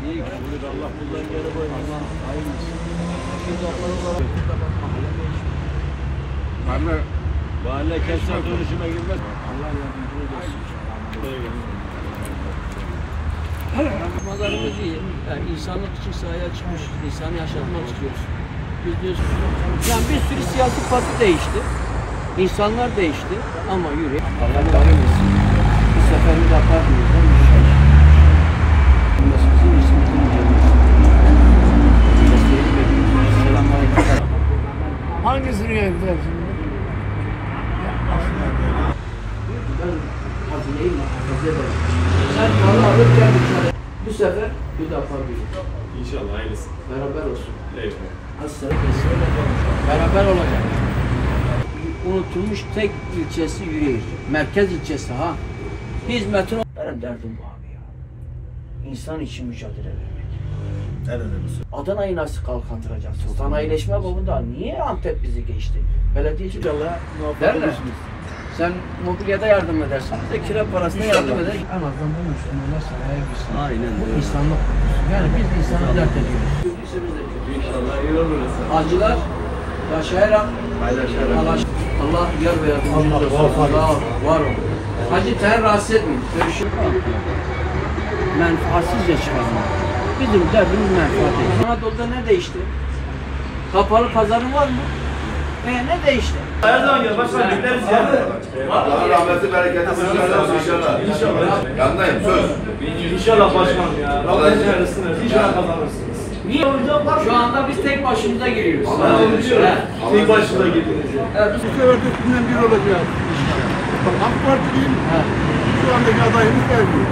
İyi ki Allah bundan geri koymasın. Hayırlısı. Mahalle kentsel dönüşüme girmez. Allah yardımcınız olsun. Pazarımız iyi. Yani insanlık için sahaya çıkmış, insanı yaşatmak istiyoruz. Biz diyoruz, yani bir sürü siyasi parti değişti. İnsanlar değişti ama yürü. Allah daim etsin. Bir seferinde yapar mıyız? Bizim ismimizin mücadelesi. Desteğini bekliyoruz. Selamünaleyküm. Hangisini yönetiyor şimdi? Ben hazineyi muhafaza ederim. Sen malı alırken bu sefer bir defa büyür. İnşallah hayırlısı. Beraber olsun. Eyvallah. Beraber olacak. Unutulmuş tek ilçesi Yüreğir. Merkez ilçesi ha. Hizmetin benim derdim bu abi ya. İnsan için mücadele vermek. En önemlisi. Adana'yı nasıl kalkandıracaksın? Sanayileşme babında niye Antep bizi geçti? Belediyeci İnşallah muvaffak derler. olursunuz. Sen mobilyada yardım edersin. Biz de kira parasına yardım ederiz. En azından bu Müslümanlar sahaya girsin. Aynen Bu öyle. insanlık konusu. Yani biz insanı dert ediyoruz. İnşallah iyi oluruz. Acılar yaşayarak Allah yar ve yardımcınız olsun. Allah var olun. Hacı sen rahatsız etmeyin. Görüşürüz. Menfaatsizce çıkarmak. Bizim derdimiz menfaat değil. Anadolu'da ne değişti? Kapalı pazarın var mı? Ne değişti? Her zaman gel başkan bekleriz ya. Allah rahmeti bereketi sizlerle olsun inşallah. İnşallah. Yanındayım söz. İnşallah başkanım ya. Rabbim hayırlısını. İnşallah kazanırsınız. Niye olacak? Şu anda biz tek başımıza giriyoruz. Allah onu biliyorum. Tek başına girdiniz. Bu sefer de sizinle bir olacağız. Bak AK Parti'nin şu andaki adayımız gelmiyor.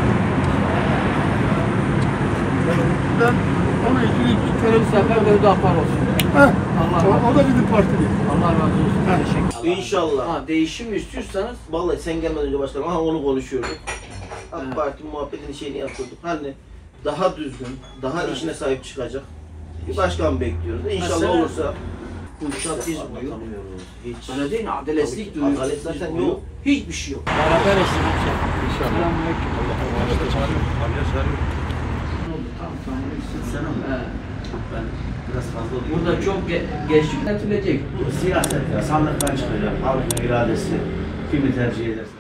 Ben onun için ilk kere Bu sefer de Hüdapar olsun. o da bizim partili. Allah razı olsun. Teşekkür ederim. İnşallah. Ha, değişim istiyorsanız Vallahi sen gelmeden önce başkanım onu konuşuyorduk. AK Evet. Parti muhabbetini şeyini yapıyorduk. Hani daha düzgün, daha işine sahip çıkacak bir başkan bekliyoruz. İnşallah Mesela- olursa. kuşak biz uyuyor. Hiç. Öyle değil mi? Adaletsizlik duyuyoruz. Adalet zaten Biz yok. Hiçbir şey yok. Beraber yaşamak. Selamünaleyküm. Ben biraz fazla olayım. Burada çok geç yönetilecek. Bu siyaset ya, sandıktan çıkacak. Halkın iradesi kimi tercih ederse.